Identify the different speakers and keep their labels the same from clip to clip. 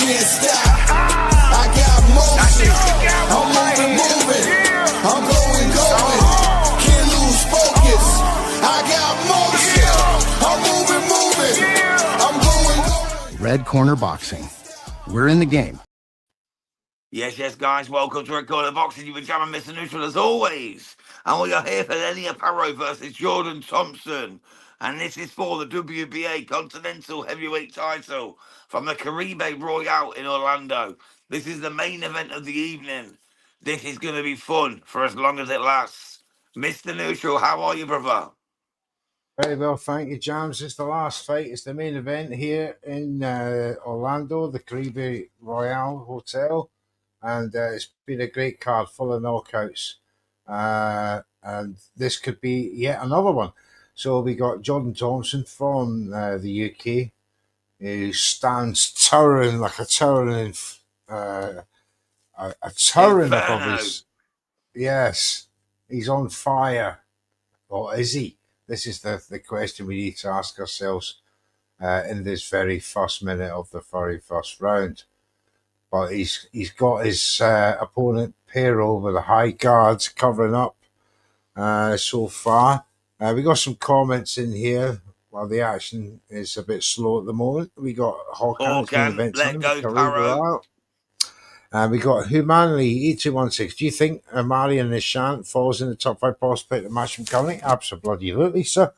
Speaker 1: can't stop. I got motion. I'm moving. I'm going. Can't lose focus. I got motion. I'm moving. I'm going.
Speaker 2: Red Corner Boxing. We're in the game.
Speaker 3: Yes, guys. Welcome to Red Corner Boxing. You've been jamming Mr. Neutral as always. And we are here for Lenier Pero versus Jordan Thompson. And this is for the WBA Continental Heavyweight title from the Caribe Royal in Orlando. This is the main event of the evening. This is going to be fun for as long as it lasts. Mr. Neutral, how are you, brother?
Speaker 4: Very well, thank you, James. It's the last fight. It's the main event here in Orlando, the Caribe Royal Hotel. And it's been a great card full of knockouts. And this could be yet another one. So we got Jordan Thompson from the UK, who stands towering like a towering above his. Yes, he's on fire. Or is he? This is the question we need to ask ourselves in this very first minute of the very first round. But he's got his opponent Pero with the high guards covering up so far. We got some comments in here while the action is a bit slow at the moment. We got Hawkins,
Speaker 3: let go, Pero.
Speaker 4: We got Humanly 8216. Do you think Marion Nishant falls in the top 5 prospect to match him currently? Absolutely, sir.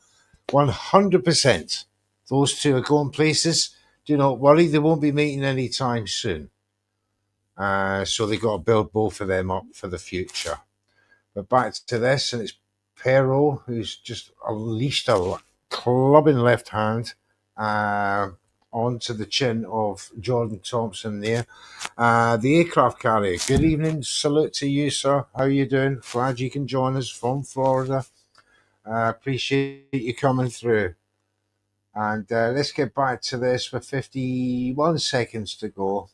Speaker 4: 100%. Those two are going places. Do not worry, they won't be meeting anytime soon. So they got to build both of them up for the future. But back to this, and it's Pero who's just unleashed a clubbing left hand onto the chin of Jordan Thompson there. The aircraft carrier. Good evening. Salute to you, sir. How are you doing? Glad you can join us from Florida. Appreciate you coming through. And let's get back to this with 51 seconds to go.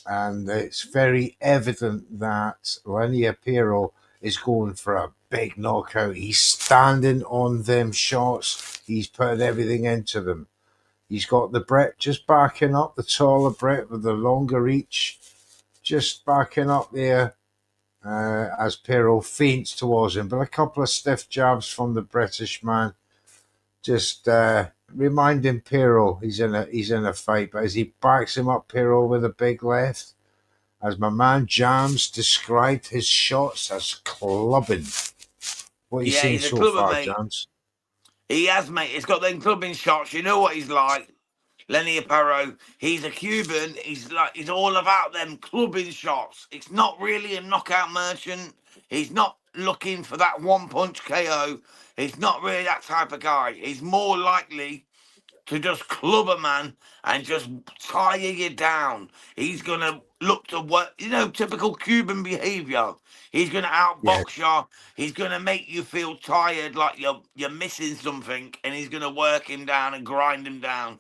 Speaker 4: And it's very evident that Lenier Pero is going for a big knockout. He's standing on them shots. He's putting everything into them. He's got the Brett just backing up, the taller Brett with the longer reach, just backing up there as Pero feints towards him. But a couple of stiff jabs from the British man, just reminding Pero he's in a fight. But as he backs him up, Pero with a big left, as my man Jams described his shots as clubbing. What are you seeing so far, mate. Jams?
Speaker 3: He has, mate. He's got them clubbing shots. You know what he's like, Lenier Pero. He's a Cuban. He's all about them clubbing shots. It's not really a knockout merchant. He's not looking for that one-punch KO. He's not really that type of guy. He's more likely to just club a man and just tire you down. He's going to look to work, typical Cuban behavior. He's going to outbox you. He's going to make you feel tired, like you're missing something, and he's going to work him down and grind him down.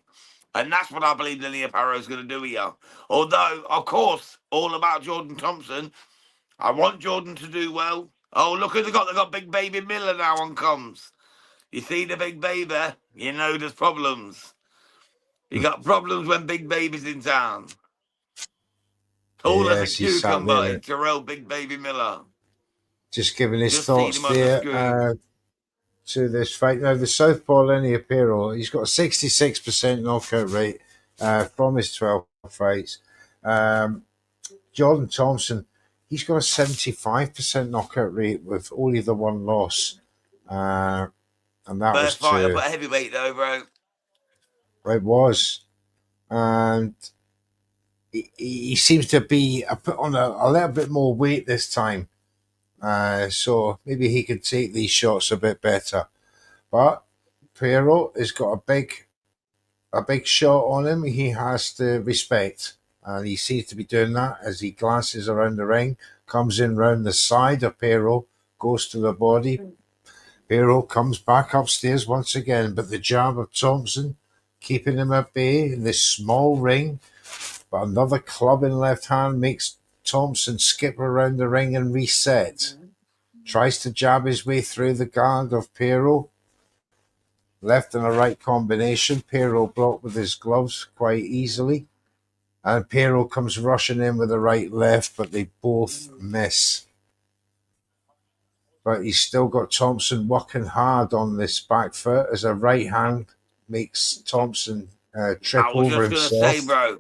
Speaker 3: And that's what I believe Lenier Pero is going to do here. Although, of course, all about Jordan Thompson. I want Jordan to do well. Oh, look who they got. They got Big Baby Miller now on comes. You see the big baby, you know there's problems. You got problems when Big Baby's in town. Tall as a cucumber, Terrell Big Baby Miller.
Speaker 4: Just giving his thoughts there to this fight. Now, the southpaw Lenier Pero, he's got a 66% knockout rate from his 12 fights. Jordan Thompson, he's got a 75% knockout rate with only the one loss. And that
Speaker 3: first fight up at heavyweight, though, bro.
Speaker 4: It was. And he seems to be on a little bit more weight this time. So maybe he could take these shots a bit better. But Pero has got a big shot on him he has to respect. And he seems to be doing that as he glances around the ring, comes in round the side of Pero, goes to the body. Pero comes back upstairs once again, but the jab of Thompson keeping him at bay in this small ring. But another club in left hand makes Thompson skip around the ring and reset. Tries to jab his way through the guard of Pero. Left and a right combination. Pero blocked with his gloves quite easily. And Pero comes rushing in with a right left, but they both miss. But he's still got Thompson working hard on this back foot as a right hand makes Thompson trip
Speaker 3: I was
Speaker 4: over
Speaker 3: just going to say,
Speaker 4: himself.
Speaker 3: bro,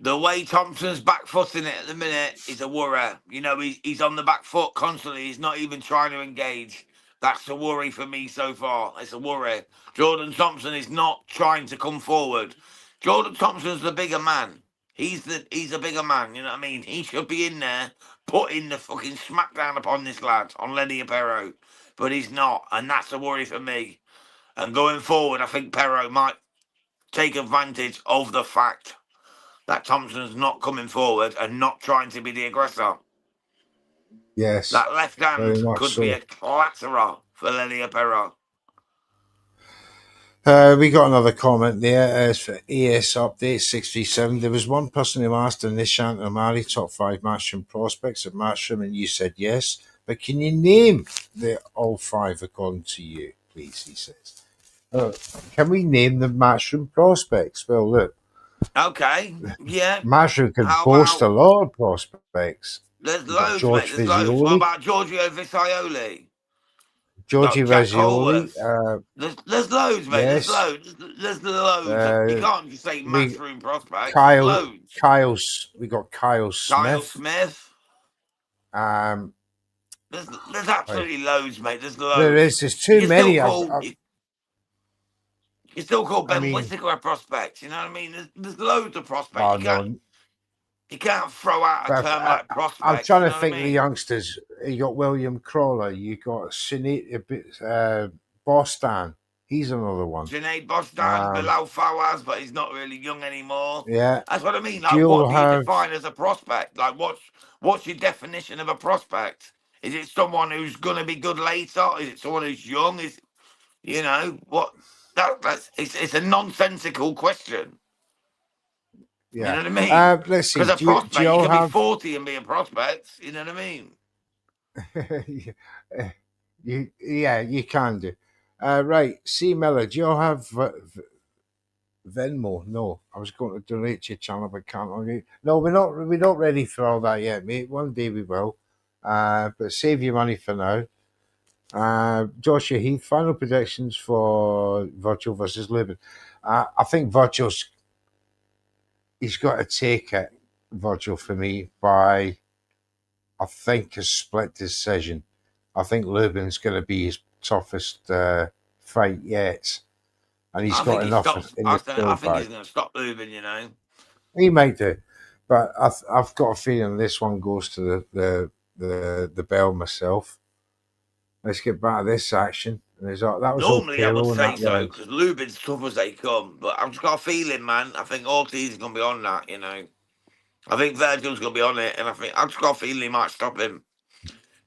Speaker 3: the way Thompson's back footing it at the minute is a worry. You know, he's on the back foot constantly. He's not even trying to engage. That's a worry for me so far. It's a worry. Jordan Thompson is not trying to come forward. Jordan Thompson's the bigger man. He's a bigger man. You know what I mean? He should be in there putting the fucking smackdown upon this lad on Lenier Pero, but he's not, and that's a worry for me. And going forward, I think Pero might take advantage of the fact that Thompson's not coming forward and not trying to be the aggressor.
Speaker 4: Yes,
Speaker 3: That left
Speaker 4: very
Speaker 3: hand
Speaker 4: much
Speaker 3: could be
Speaker 4: so.
Speaker 3: a clatterer for Lenier Pero.
Speaker 4: We got another comment there as for AS Update 637. There was one person who asked in Nishant Amari top 5 matchroom prospects at matchroom, and you said yes. But can you name the all 5 according to you, please? He says. Can we name the matchroom prospects? Well, look,
Speaker 3: Okay, yeah.
Speaker 4: matchroom can
Speaker 3: How
Speaker 4: boast a
Speaker 3: about
Speaker 4: lot of prospects.
Speaker 3: there's
Speaker 4: We've got
Speaker 3: loads, mate.
Speaker 4: George
Speaker 3: There's loads. What
Speaker 4: Vizioli,
Speaker 3: about Giorgio Visaioli?
Speaker 4: Georgie
Speaker 3: Got Jack
Speaker 4: Vizioli,
Speaker 3: Holworth. There's loads, mate. There's
Speaker 4: yes.
Speaker 3: loads. There's loads. You can't just say
Speaker 4: We
Speaker 3: matchroom prospects. There's
Speaker 4: Kyle
Speaker 3: loads.
Speaker 4: Kyle's we got Kyle
Speaker 3: Kyle
Speaker 4: Smith.
Speaker 3: Smith.
Speaker 4: Um,
Speaker 3: There's absolutely loads, mate. There's
Speaker 4: there
Speaker 3: loads.
Speaker 4: is. There's
Speaker 3: You
Speaker 4: too
Speaker 3: can still
Speaker 4: many.
Speaker 3: call you still call
Speaker 4: I
Speaker 3: Ben
Speaker 4: mean,
Speaker 3: Whittaker a prospect. You know what I mean? There's loads of prospects.
Speaker 4: oh no.
Speaker 3: You can't throw out a
Speaker 4: But
Speaker 3: term like
Speaker 4: I'm
Speaker 3: prospects.
Speaker 4: trying
Speaker 3: You
Speaker 4: to
Speaker 3: know what I
Speaker 4: think of the
Speaker 3: mean?
Speaker 4: youngsters. You got William Crawler. You got Sinead Bostan. He's another one.
Speaker 3: Junaid Bostan, Bilal Fawaz, but he's not really young anymore.
Speaker 4: Yeah.
Speaker 3: That's what I mean.
Speaker 4: Do
Speaker 3: Like,
Speaker 4: you
Speaker 3: what do you
Speaker 4: have?
Speaker 3: define as a prospect? Like, what's your definition of a prospect? Is it someone who's gonna be good later? Is it someone who's young? Is what? That's it's a nonsensical question. You
Speaker 4: Yeah.
Speaker 3: know what I mean?
Speaker 4: Let's see.
Speaker 3: Because a
Speaker 4: Do you
Speaker 3: prospect, you
Speaker 4: all
Speaker 3: can be
Speaker 4: have?
Speaker 3: 40 and be a prospect. You know what I mean?
Speaker 4: Yeah, you can do. Right. C Miller. Do you all have Venmo? No, I was going to donate to your channel, but can't. No, we're not. We're not ready for all that yet, mate. One day we will. But save your money for now. Joshua Heath, final predictions for Virgil versus Lubin. I think he's got to take it, Virgil, for me, by, I think, a split decision. I think Lubin's going to be his toughest fight yet. And he's got enough in the
Speaker 3: I
Speaker 4: field
Speaker 3: think
Speaker 4: bag.
Speaker 3: he's going to stop moving, you know.
Speaker 4: He might do. But I've got a feeling this one goes to the bell myself. Let's get back to this action. And that was all
Speaker 3: Normally, I would
Speaker 4: Pero in
Speaker 3: say
Speaker 4: that
Speaker 3: so,
Speaker 4: round.
Speaker 3: because Lubin's tough as they come. But I've just got a feeling, man. I think Ortiz is going to be on that, you know. I think Virgil's going to be on it. And I've just got a feeling he might stop him.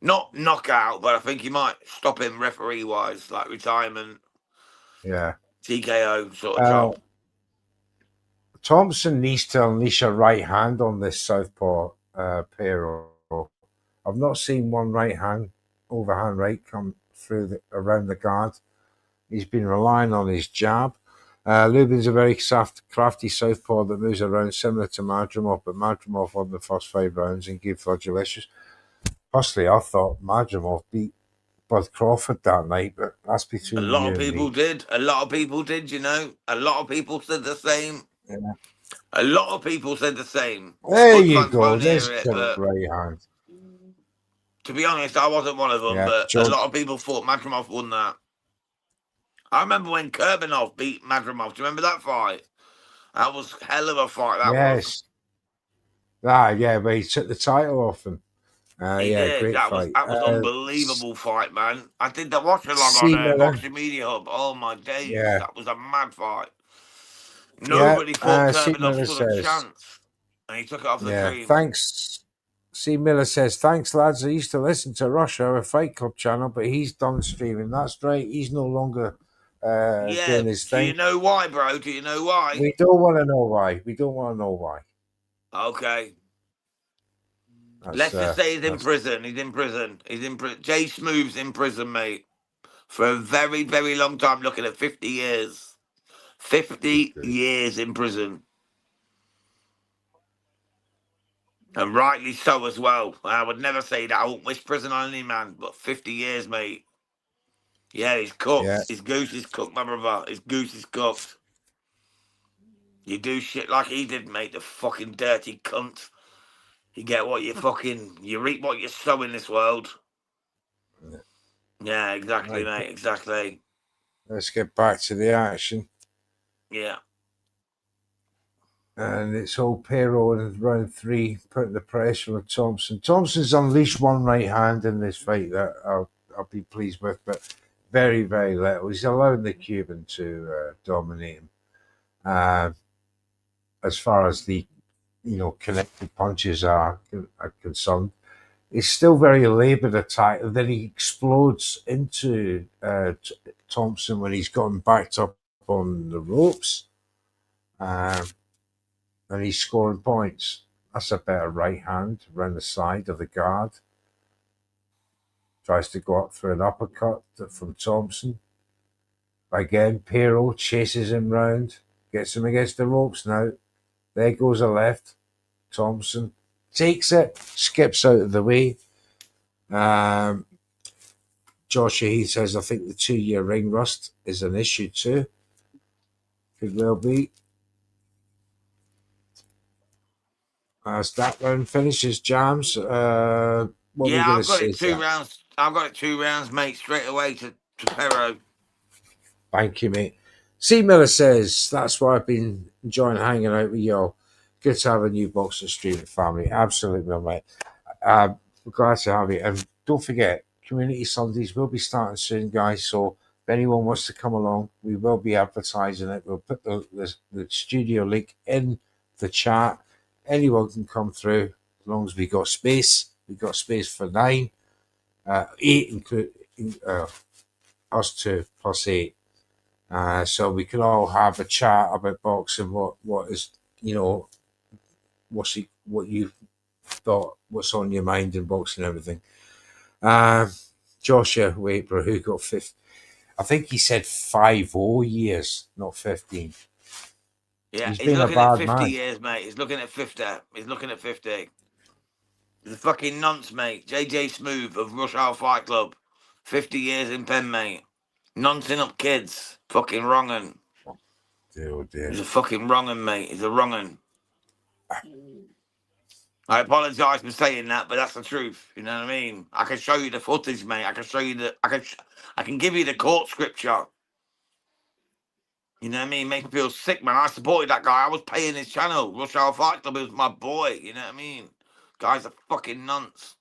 Speaker 3: Not knockout, but I think he might stop him referee-wise, like retirement,
Speaker 4: Yeah.
Speaker 3: TKO sort of job.
Speaker 4: Thompson needs to unleash a right hand on this southpaw Pero. I've not seen one right hand, overhand right, come through around the guard. He's been relying on his jab. Lubin's a very crafty southpaw that moves around similar to Madrimov, but Madrimov won the first 5 rounds and gave Virgil issues. Personally, I thought Madrimov beat Bud Crawford that night, but that's between
Speaker 3: A lot
Speaker 4: you
Speaker 3: of
Speaker 4: and
Speaker 3: people
Speaker 4: me.
Speaker 3: did. A lot of people did, you know. A lot of people said the same.
Speaker 4: Yeah.
Speaker 3: A lot of people said the same.
Speaker 4: There
Speaker 3: Spud
Speaker 4: you
Speaker 3: fans
Speaker 4: go.
Speaker 3: won't
Speaker 4: There's
Speaker 3: hear it,
Speaker 4: the
Speaker 3: but
Speaker 4: right hand.
Speaker 3: to be honest, I wasn't one of them.
Speaker 4: Yeah,
Speaker 3: But a
Speaker 4: George.
Speaker 3: lot of people thought Madrimov won that. I remember when Kurbanov beat Madrimov. Do you remember that fight? That was hell of a fight. That was.
Speaker 4: Yeah, but he took the title off him.
Speaker 3: He did.
Speaker 4: Great fight.
Speaker 3: That was unbelievable fight, man. I did the watchalong
Speaker 4: C.
Speaker 3: on
Speaker 4: Miller.
Speaker 3: Boxing Media Hub. Oh my days,
Speaker 4: Yeah.
Speaker 3: that was a mad fight. Nobody thought
Speaker 4: C.
Speaker 3: Kurbanov
Speaker 4: Miller
Speaker 3: stood a
Speaker 4: says,
Speaker 3: chance, and he took it off the cream.
Speaker 4: thanks. C. Miller says, thanks, lads. I used to listen to Russia, our Fight Club channel, but he's done streaming. That's right. He's no longer doing his thing.
Speaker 3: Do you know why, bro? Do you know why?
Speaker 4: We don't want to know why.
Speaker 3: Okay. Let's just say he's in prison. He's in prison. Jay Smooth's in prison, mate, for a very, very long time, looking at 50 years. 50 years in prison. And rightly so as well. I would never say that. I won't wish prison on any man, but 50 years, mate. Yeah, he's cooked.
Speaker 4: Yeah,
Speaker 3: His goose is cooked, my brother. His goose is cooked. You do shit like he did, mate. The fucking dirty cunt. You get what you fucking... You reap what you sow in this world. Yeah, exactly,
Speaker 4: right.
Speaker 3: mate. Exactly.
Speaker 4: Let's get back to the action.
Speaker 3: Yeah.
Speaker 4: And it's all Pero in round 3, putting the pressure on Thompson. Thompson's unleashed one right hand in this fight that I'll be pleased with, but very, very little. He's allowed the Cuban to dominate him. As far as the connected punches are concerned, it's still very laboured attack. And then he explodes into Thompson when he's gotten backed up on the ropes. And he's scoring points. That's a better right hand around the side of the guard. Tries to go up for an uppercut from Thompson. Again, Pero chases him round, gets him against the ropes now. There goes a left. Thompson takes it, skips out of the way. Joshua Heath says, I think the 2-year ring rust is an issue too. Could well be. As that round finishes, Jams, what are we
Speaker 3: Yeah,
Speaker 4: going to
Speaker 3: I've got
Speaker 4: say
Speaker 3: it
Speaker 4: to
Speaker 3: 2
Speaker 4: that?
Speaker 3: rounds. I've got it 2 rounds, mate, straight away to Pero.
Speaker 4: Thank you, mate. C. Miller says, that's why I've been enjoying hanging out with y'all. Good to have a new boxing streaming family. Absolutely, mate. We're glad to have you. And don't forget, Community Sundays will be starting soon, guys. So if anyone wants to come along, we will be advertising it. We'll put the studio link in the chat. Anyone can come through as long as we got space. We've got space for 9, 8, including us 2 plus 8. So we can all have a chat about boxing. What is what you thought, what's on your mind in boxing and everything. Joshua Waper, who got 5th. I think he said 50 years, not 15.
Speaker 3: Yeah,
Speaker 4: He's
Speaker 3: he's
Speaker 4: been a
Speaker 3: looking at
Speaker 4: bad
Speaker 3: 50
Speaker 4: man.
Speaker 3: years, mate. He's looking at 50. He's looking at 50. He's a fucking nonce, mate. JJ Smooth of Rush Hour Fight Club. 50 years in pen, mate. Noncing up kids. Fucking wrongin'.
Speaker 4: Oh dear.
Speaker 3: He's a fucking wrongin', mate. He's a wrongin'. I apologise for saying that, but that's the truth. You know what I mean? I can show you the footage, mate. I can show you I can give you the court scripture. You know what I mean? Make me feel sick, man. I supported that guy. I was paying his channel. Rush Hour Fight Club was my boy. You know what I mean? Guy's a fucking nonce.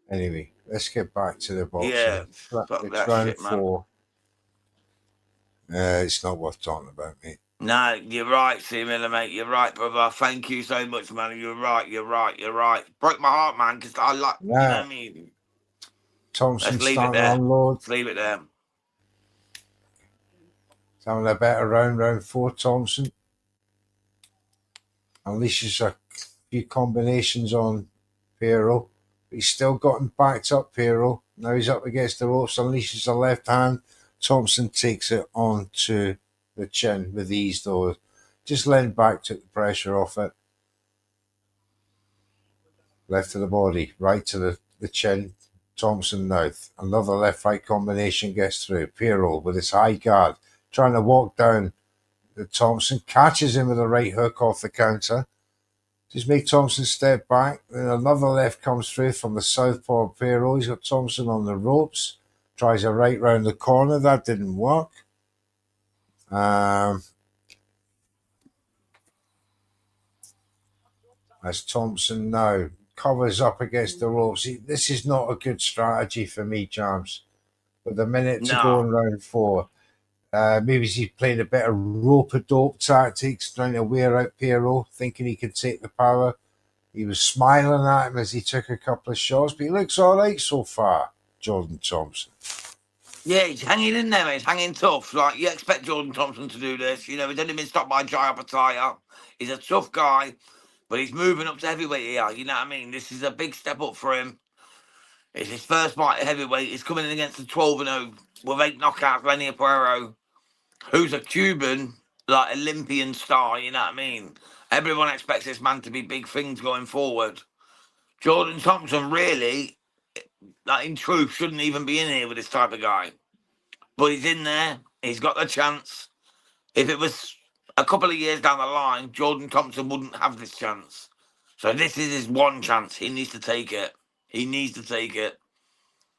Speaker 4: Anyway, let's get back to the
Speaker 3: Yeah,
Speaker 4: boxing.
Speaker 3: fuck
Speaker 4: It's
Speaker 3: that
Speaker 4: round
Speaker 3: shit, man.
Speaker 4: 4. It's not worth talking about, mate.
Speaker 3: No, you're right, C Miller, mate. You're right, brother. Thank you so much, man. You're right. You're right. You're right. Broke my heart, man, because I like, you know what I mean?
Speaker 4: Thompson
Speaker 3: Let's leave it
Speaker 4: starting to
Speaker 3: there.
Speaker 4: unload.
Speaker 3: Let's leave it there.
Speaker 4: He's having a better round 4, Thompson. Unleashes a few combinations on Pero. He's still got him backed up, Pero. Now he's up against the ropes, unleashes a left hand. Thompson takes it on to the chin with ease, though. Just leaned back, took the pressure off it. Left to the body, right to the chin. Thompson now. Another left-right combination gets through. Pero with his high guard, trying to walk down. Thompson catches him with a right hook off the counter. Just make Thompson step back. Then another left comes through from the southpaw Pero. He's got Thompson on the ropes. Tries a right round the corner. That didn't work. As Thompson now covers up against the ropes. This is not a good strategy for me, Jams. With a minute to go in round 4. Maybe he's playing a bit of rope-a-dope tactics, trying to wear out Pero, thinking he could take the power. He was smiling at him as he took a couple of shots, but he looks all right so far, Jordan Thompson.
Speaker 3: Yeah, he's hanging in there, mate. He's hanging tough. Like, you expect Jordan Thompson to do this. You know, he's only been stopped by Jai Apataya. He's a tough guy, but he's moving up to heavyweight here. You know what I mean? This is a big step up for him. It's his first fight at heavyweight. He's coming in against the 12-0 with 8 knockouts, Lenier Pero, who's a Cuban, like Olympian star, you know what I mean? Everyone expects this man to be big things going forward. Jordan Thompson really, like in truth, shouldn't even be in here with this type of guy. But he's in there. He's got the chance. If it was a couple of years down the line, Jordan Thompson wouldn't have this chance. So this is his one chance. He needs to take it. He needs to take it.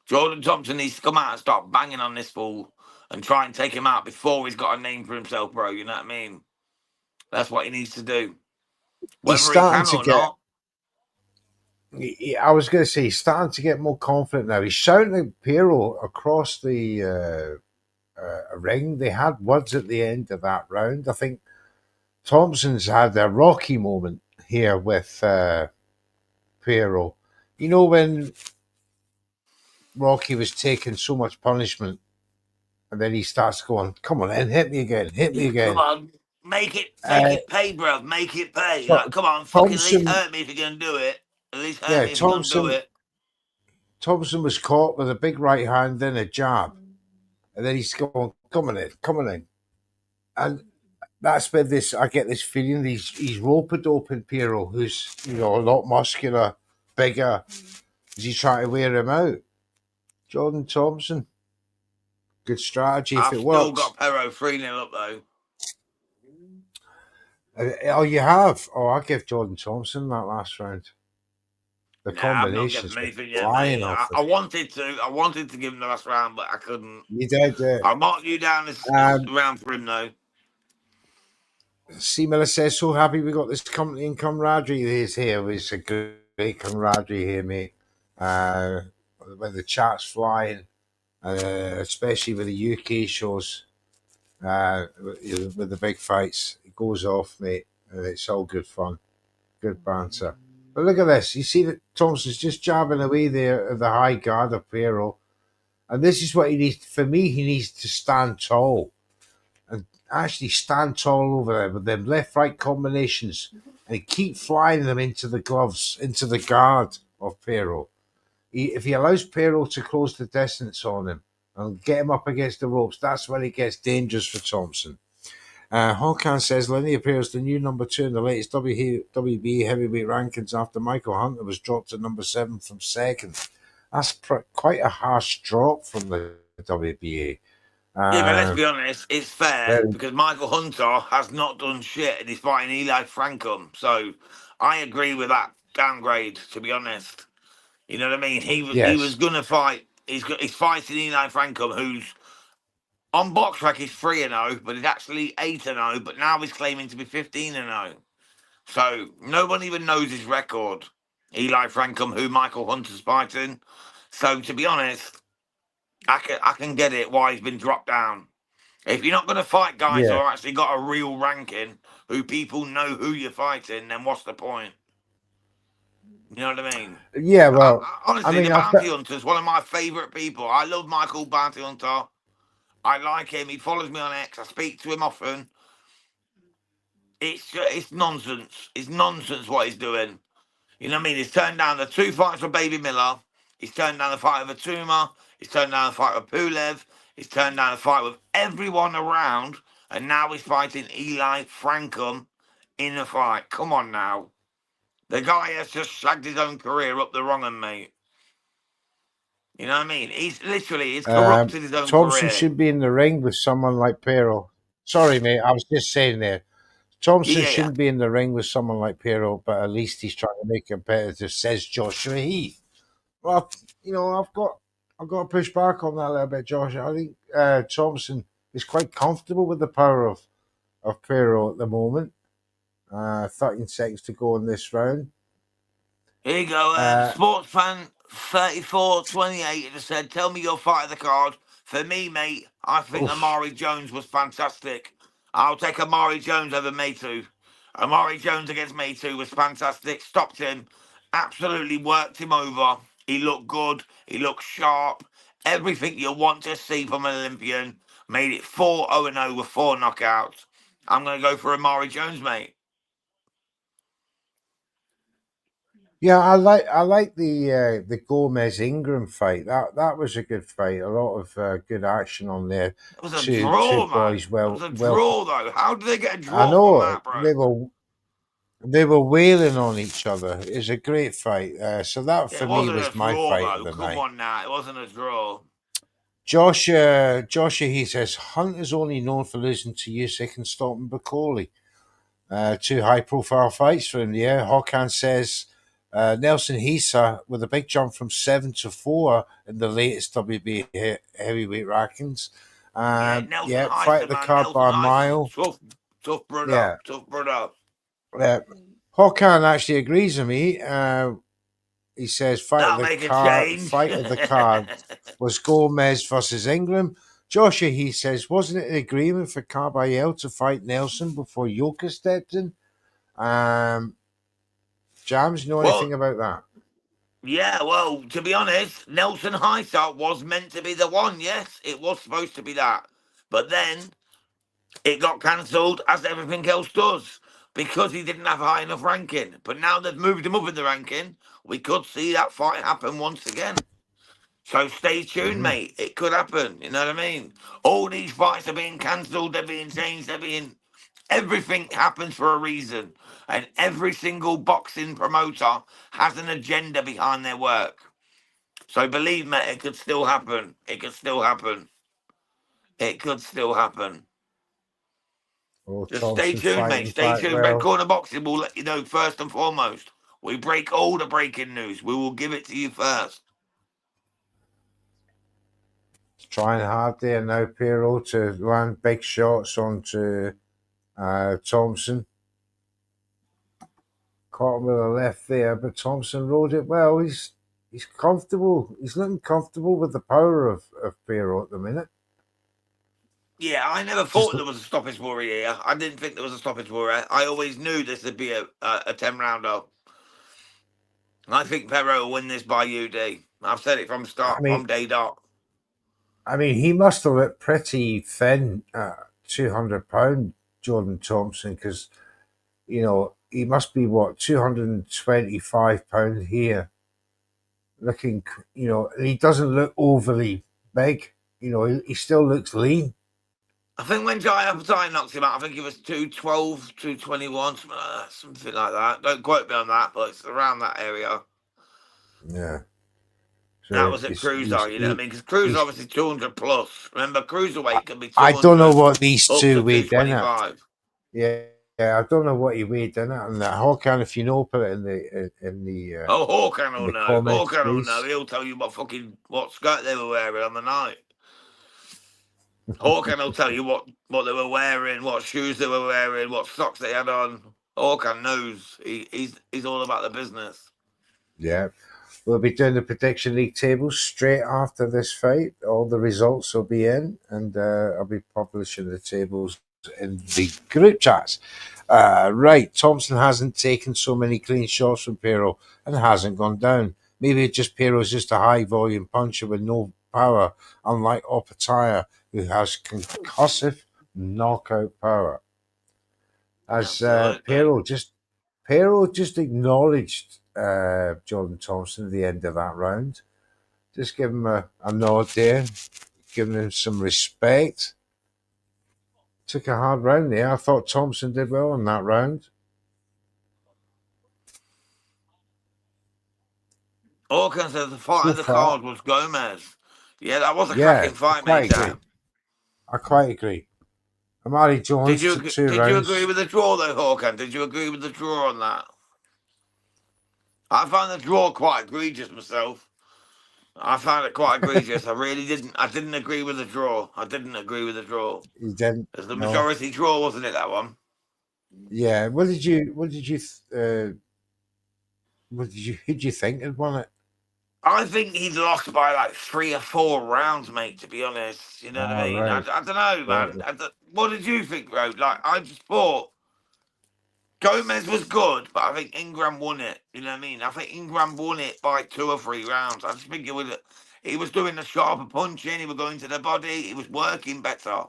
Speaker 3: Jordan Thompson needs to come out and start banging on this fool and try and take him out before he's got a name for himself, bro. You know what I mean? That's what he needs to do.
Speaker 4: He's
Speaker 3: Whether he
Speaker 4: starting
Speaker 3: can
Speaker 4: to
Speaker 3: or
Speaker 4: get.
Speaker 3: not.
Speaker 4: I was going to say he's starting to get more confident now. He's shouting at Pero across the ring. They had words at the end of that round. I think Thompson's had a rocky moment here with Pero. You know when Rocky was taking so much punishment, and then he starts going, "Come on, then, hit me again, hit me again."
Speaker 3: Come on. Make it
Speaker 4: Uh,
Speaker 3: pay, bro. Make it pay.
Speaker 4: Tho-
Speaker 3: Like, come on, fucking at least
Speaker 4: Thompson,
Speaker 3: hurt me if you're going to do it. At least hurt
Speaker 4: yeah,
Speaker 3: me if you're going to do
Speaker 4: Thompson,
Speaker 3: it.
Speaker 4: Thompson was caught with a big right hand, then a jab, and then he's going, "Come on in, come on in," and that's where this I get this feeling he's rope doping Pero, who's a lot muscular, bigger. Is he trying to wear him out? Jordan Thompson, good strategy if
Speaker 3: I've
Speaker 4: it
Speaker 3: still
Speaker 4: works.
Speaker 3: got Pero 3-0 up, though.
Speaker 4: Oh, you have? Oh, I give Jordan Thompson that last round. The
Speaker 3: Nah, I've not given
Speaker 4: combinations
Speaker 3: him
Speaker 4: were
Speaker 3: anything yet,
Speaker 4: flying
Speaker 3: mate.
Speaker 4: off
Speaker 3: I
Speaker 4: it.
Speaker 3: wanted to. I wanted to give him the last round, but I couldn't.
Speaker 4: You did.
Speaker 3: I'll mark you down as
Speaker 4: Um,
Speaker 3: round for him, though.
Speaker 4: C. Miller says, so happy we got this company and camaraderie is here. It's a great camaraderie here, mate. When the chat's flying, especially with the UK shows, with the big fights, it goes off, mate, and it's all good fun, good banter. But look at this. You see that Thompson's just jabbing away there at the high guard of Pero. And this is what he needs. For me, he needs to stand tall and actually stand tall over there with them left-right combinations and keep flying them into the gloves, into the guard of Pero. If he allows Pero to close the distance on him and get him up against the ropes, that's when it gets dangerous for Thompson. Hawkan says Lenier Pero is the new number 2 in the latest WBA heavyweight rankings after Michael Hunter was dropped to number 7 from second. That's quite a harsh drop from the WBA.
Speaker 3: Yeah, but let's be honest, it's fair
Speaker 4: Very,
Speaker 3: because Michael Hunter has not done shit and he's fighting Eli Frankum. So I agree with that downgrade, to be honest. You know what I mean? He was
Speaker 4: yes.
Speaker 3: gonna fight. He's fighting Eli Frankum, who's on box track. He's 3-0, but he's actually 8-0. But now he's claiming to be 15-0. So no one even knows his record. Eli Frankum, who Michael Hunter's fighting. So to be honest, I can get it why he's been dropped down. If you're not going to fight guys who
Speaker 4: Yeah.
Speaker 3: are actually got a real ranking, who people know who you're fighting, then what's the point? You know what I mean?
Speaker 4: Yeah, well, I
Speaker 3: Honestly, the
Speaker 4: mean,
Speaker 3: Bounty Hunter's one of my favourite people. I love Michael Bounty Hunter. I like him. He follows me on X. I speak to him often. It's nonsense. It's nonsense what he's doing. You know what I mean? He's turned down the 2 fights for Baby Miller. He's turned down the fight with Atuma. He's turned down the fight with Pulev. He's turned down the fight with everyone around. And now he's fighting Eli Frankum in a fight. Come on now. The guy has just shagged his own career up the wrong end, mate. You know what I mean? He's corrupted his own
Speaker 4: Thompson
Speaker 3: career.
Speaker 4: should be in the ring with someone like Pero. Sorry, mate, I was just saying there. Thompson
Speaker 3: Yeah, yeah.
Speaker 4: shouldn't be in the ring with someone like Pero, but at least he's trying to make it competitive, says Joshua Heath. Well, I've got to push back on that a little bit, Josh. I think Thompson is quite comfortable with the power of Pero at the moment. 13 seconds to go in this round.
Speaker 3: Here you go.
Speaker 4: Uh,
Speaker 3: Sports fan 3428 just said, tell me your fight of the card. For me, mate, I think
Speaker 4: oof,
Speaker 3: Amari Jones was fantastic. I'll take Amari Jones over Maytu. Amari Jones against Maytu was fantastic. Stopped him. Absolutely worked him over. He looked good. He looked sharp. Everything you want to see from an Olympian. Made it 4-0-0 with 4 knockouts. I'm going to go for Amari Jones, mate.
Speaker 4: Yeah, I like the Gomez Ingram fight. That was a good fight. A lot of good action on there.
Speaker 3: It was a
Speaker 4: Two
Speaker 3: draw, man.
Speaker 4: boys.
Speaker 3: It was a
Speaker 4: Well.
Speaker 3: draw, though. How did they get a
Speaker 4: I
Speaker 3: draw from
Speaker 4: know
Speaker 3: that, bro?
Speaker 4: they were wailing on each other. It was a great fight. So that
Speaker 3: It
Speaker 4: for me
Speaker 3: wasn't a
Speaker 4: was my
Speaker 3: draw,
Speaker 4: fight of
Speaker 3: though.
Speaker 4: the
Speaker 3: Come
Speaker 4: night.
Speaker 3: on now. It wasn't a draw.
Speaker 4: Joshua, he says Hunter's only known for losing to Usyk and Stolten Bakoli. Two high-profile fights for him. Yeah, Hokan says Nelson Hisa with a big jump from 7-4 in the latest WBA heavyweight rankings.
Speaker 3: Yeah, Nelson
Speaker 4: Yeah, fight
Speaker 3: Heister,
Speaker 4: of the
Speaker 3: man.
Speaker 4: card
Speaker 3: Nelson
Speaker 4: by a
Speaker 3: Heister's a
Speaker 4: mile.
Speaker 3: tough brother.
Speaker 4: Yeah,
Speaker 3: Tough brother.
Speaker 4: uh, Hokan actually agrees with me. He says
Speaker 3: That'll make a change.
Speaker 4: fight of the card was Gomez versus Ingram. Joshua, he says, wasn't it an agreement for Carbayel to fight Nelson before Yoka stepped in? Jams, you know anything
Speaker 3: Well,
Speaker 4: about that?
Speaker 3: yeah, well, to be honest, Nelson Heister was meant to be the one. Yes, it was supposed to be that. But then it got cancelled, as everything else does, because he didn't have a high enough ranking. But now they've moved him up in the ranking, we could see that fight happen once again. So stay tuned,
Speaker 4: Hmm.
Speaker 3: mate. It could happen. You know what I mean? All these fights are being cancelled, they're being changed, they're being. Everything happens for a reason. And every single boxing promoter has an agenda behind their work. So believe me, it could still happen. It could still happen. It could still happen.
Speaker 4: Oh,
Speaker 3: Just stay
Speaker 4: Thompson
Speaker 3: tuned, mate.
Speaker 4: fighting
Speaker 3: Stay
Speaker 4: quite
Speaker 3: tuned. Red
Speaker 4: well.
Speaker 3: Corner Boxing will let you know first and foremost. We break all the breaking news. We will give it to you first.
Speaker 4: Trying hard there now, Pero, to land big shots onto Thompson. Caught him with a left there, but Thompson rode it well. He's comfortable. He's looking comfortable with the power of Pero at the minute.
Speaker 3: Yeah, I never
Speaker 4: Just
Speaker 3: thought there was a stoppage war here. I didn't think there was a stoppage war. I always knew this would be a 10 rounder. I think Pero will win this by UD. I've said it from
Speaker 4: I
Speaker 3: start,
Speaker 4: mean,
Speaker 3: from day dot.
Speaker 4: he must have looked pretty thin at 200 pound, Jordan Thompson, because he must be what 225 pound here. Looking, he doesn't look overly big. He still looks lean.
Speaker 3: I think when Jai Apatite knocked him out, I think it was 212, 221, something like that. Don't quote me on that, but it's around that area.
Speaker 4: Yeah.
Speaker 3: That
Speaker 4: So
Speaker 3: was a cruiser, you know what I
Speaker 4: he,
Speaker 3: mean? Because cruiser
Speaker 4: he's.
Speaker 3: obviously 200 plus. Remember, cruiserweight can be
Speaker 4: I don't know
Speaker 3: 200
Speaker 4: what these
Speaker 3: up to
Speaker 4: two weighed in at.
Speaker 3: 225.
Speaker 4: Yeah, I don't know what he weighed in at, and that Hawkan, if you know, put it in
Speaker 3: Oh, Hawkan
Speaker 4: in
Speaker 3: will
Speaker 4: the
Speaker 3: know.
Speaker 4: comments,
Speaker 3: Hawkan will know.
Speaker 4: please.
Speaker 3: He'll tell you what skirt they were wearing on the night. Hawkan will tell you what they were wearing, what shoes they were wearing, what socks they had on. Hawkan knows. He's all about the business.
Speaker 4: Yeah. We'll be doing the prediction league tables straight after this fight. All the results will be in, and I'll be publishing the tables in the group chats. Right, Thompson hasn't taken so many clean shots from Pero and hasn't gone down. Maybe it's just Pero's just a high volume puncher with no power, unlike Opataya, who has concussive knockout power. As
Speaker 3: Absolutely.
Speaker 4: Pero just acknowledged Jordan Thompson at the end of that round. Just give him a nod there, giving him some respect. Took a hard round there. I thought Thompson did well in that round.
Speaker 3: Hawkins says the fight
Speaker 4: So
Speaker 3: of the
Speaker 4: far,
Speaker 3: card was Gomez. Yeah, that was a
Speaker 4: yeah,
Speaker 3: cracking fight,
Speaker 4: quite
Speaker 3: mate.
Speaker 4: agree. I quite agree. Amari
Speaker 3: Did
Speaker 4: Jones
Speaker 3: you
Speaker 4: took two
Speaker 3: did you agree
Speaker 4: rounds.
Speaker 3: with the draw though, Hawkins? Did you agree with the draw on that? I found the draw quite egregious myself. I found it quite egregious. I really didn't. I didn't agree with the draw. I didn't agree with the draw.
Speaker 4: He didn't.
Speaker 3: It's the
Speaker 4: No.
Speaker 3: majority draw, wasn't it? That one.
Speaker 4: Yeah. Who did you think had won it?
Speaker 3: I think he's lost by like 3 or 4 rounds, mate. To be honest, you know what I
Speaker 4: All
Speaker 3: mean. I
Speaker 4: right.
Speaker 3: don't know,
Speaker 4: Right.
Speaker 3: man. What did you think, bro? Like, I just thought Gomez was good, but I think Ingram won it. You know what I mean? I think Ingram won it by 2 or 3 rounds. I just think he was doing the sharper punching. He was going to the body. He was working better.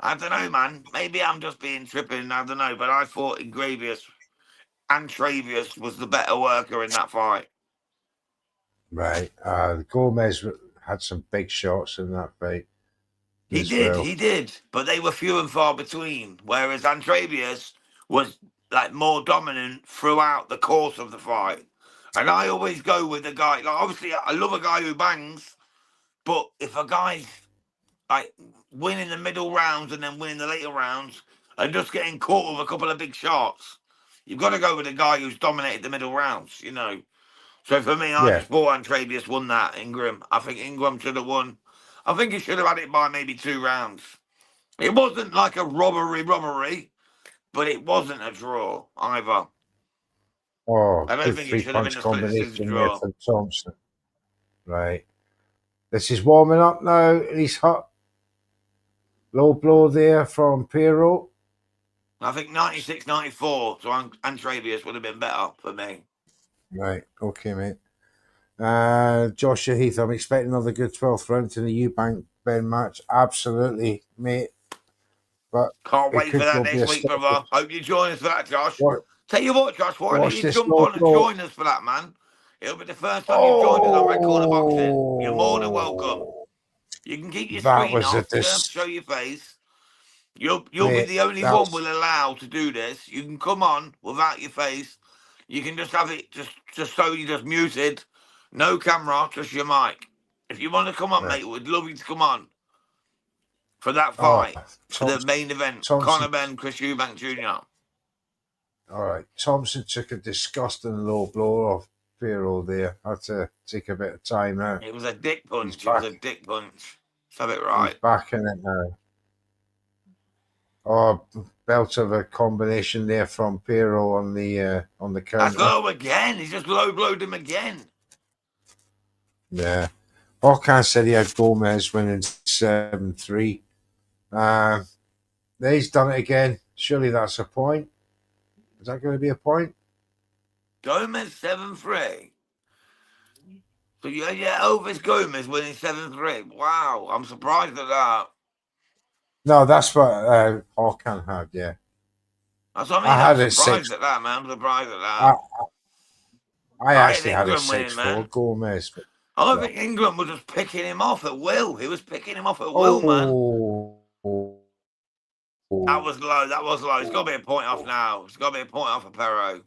Speaker 3: I don't know, man. Maybe I'm just being tripping. I don't know, but I thought Ingravius Antravius was the better worker in that fight.
Speaker 4: Right. Gomez had some big shots in that fight.
Speaker 3: He
Speaker 4: as
Speaker 3: did,
Speaker 4: well.
Speaker 3: he did, but they were few and far between. Whereas Antravius was like more dominant throughout the course of the fight. And I always go with a guy. Like obviously, I love a guy who bangs, but if a guy's like winning the middle rounds and then winning the later rounds and just getting caught with a couple of big shots, you've got to go with a guy who's dominated the middle rounds. You know. So for me, I
Speaker 4: Yeah.
Speaker 3: just thought Antravius won that. Ingram. I think Ingram should have won. I think he should have had it by maybe 2 rounds. It wasn't like a robbery, but it wasn't a draw either.
Speaker 4: Oh,
Speaker 3: I don't
Speaker 4: good
Speaker 3: think it should have been
Speaker 4: 3-punch
Speaker 3: a split decision
Speaker 4: combination there
Speaker 3: draw.
Speaker 4: from Thompson. Right. This is warming up now. He's hot. Low blow there from Pero.
Speaker 3: I think 96, 94, so Antravius would have been better for me.
Speaker 4: Right. Okay, mate. Joshua Heath, I'm expecting another good 12th round in the Eubank Ben match. Absolutely, mate. But
Speaker 3: Can't
Speaker 4: it
Speaker 3: wait for
Speaker 4: could
Speaker 3: that
Speaker 4: go be a
Speaker 3: next week, brother. Hope you join us for that, Josh.
Speaker 4: What?
Speaker 3: Tell you what, Josh, why don't
Speaker 4: Watch
Speaker 3: you
Speaker 4: this
Speaker 3: jump
Speaker 4: low
Speaker 3: on and
Speaker 4: blow.
Speaker 3: join us for that, man? It'll be the first time you've joined us on Red Corner Boxing. You're more than welcome.
Speaker 4: Oh,
Speaker 3: You can keep your
Speaker 4: that
Speaker 3: screen
Speaker 4: was a
Speaker 3: off. You don't have to show your face. You'll be
Speaker 4: mate,
Speaker 3: the only
Speaker 4: that
Speaker 3: one
Speaker 4: was,
Speaker 3: we'll allow to do this. You can come on without your face. You can just have it just so you just muted. No camera, just your mic. If you want to come on,
Speaker 4: right.
Speaker 3: mate, we'd love you to come on for that
Speaker 4: Oh,
Speaker 3: fight. For the main event.
Speaker 4: Thompson.
Speaker 3: Conor Ben, Chris Eubank Jr.
Speaker 4: All right. Thompson took a disgusting low blow off Pero there. Had to take a bit of time out.
Speaker 3: It was a dick punch.
Speaker 4: He's
Speaker 3: It was
Speaker 4: back.
Speaker 3: a dick punch. Let's have it
Speaker 4: He's
Speaker 3: right.
Speaker 4: back in it now. Oh, belt of a combination there from Pero on the
Speaker 3: That's
Speaker 4: counter.
Speaker 3: low again. He's just low blowed him again.
Speaker 4: Yeah. Hawkins said he had Gomez winning 7-3. He's done it again. Surely that's a point. Is that going to be a point?
Speaker 3: Gomez 7-3. So yeah, Elvis Gomez winning 7-3. Wow, I'm surprised at that.
Speaker 4: No, that's what Hawkins had, yeah.
Speaker 3: That's what I mean.
Speaker 4: I had
Speaker 3: I'm
Speaker 4: it
Speaker 3: surprised
Speaker 4: 6.
Speaker 3: at that, man. I'm surprised at that.
Speaker 4: I actually had a
Speaker 3: England winning,
Speaker 4: 6-4
Speaker 3: man.
Speaker 4: Gomez. But,
Speaker 3: I think England was just picking him off at will. He was picking him off at will, man. That was low. That was low. It's got to be a point off now. It's got to be a point off for Pero.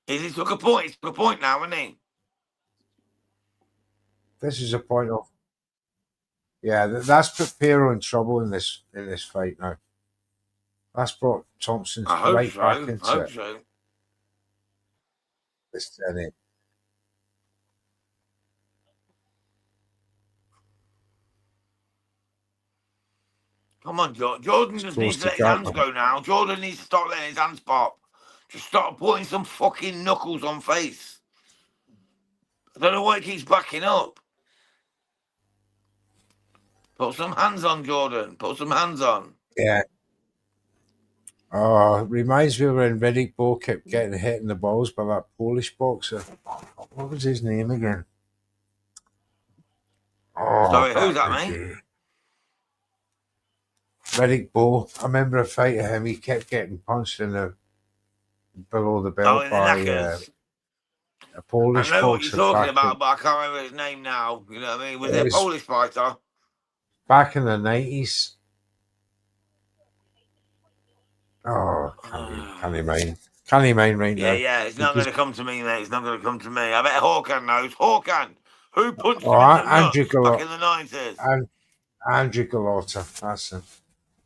Speaker 3: He took a point. He took a point now, isn't he?
Speaker 4: This is a point off. Yeah, that's put Pero in trouble in this fight now. That's brought Thompson right back into
Speaker 3: I hope
Speaker 4: it.
Speaker 3: so.
Speaker 4: This
Speaker 3: Come on, Jordan just needs to let his hands go now. Jordan needs to start letting his hands pop. Just start putting some fucking knuckles on face. I don't know why he keeps backing up. Put some hands on, Jordan. Put some hands on.
Speaker 4: Yeah. Oh, reminds me when Riddick Bowe kept getting hit in the balls by that Polish boxer. What was his name again? Oh,
Speaker 3: sorry, who's that, mate?
Speaker 4: Riddick Bowe. I remember a fight of him. He kept getting punched in the below the belt by a Polish boxer.
Speaker 3: I know what you're talking about, but I can't remember his name now. You know what I mean? Was it a Polish fighter?
Speaker 4: Back in the 90s. Oh, can't he mind? Can't he mind right now?
Speaker 3: Yeah, it's not going to come to me, mate. It's not going to come to me. I bet Hawkan knows. Hawkan, who punched him in the nuts back in the 90s?
Speaker 4: Andrew Galota, that's him.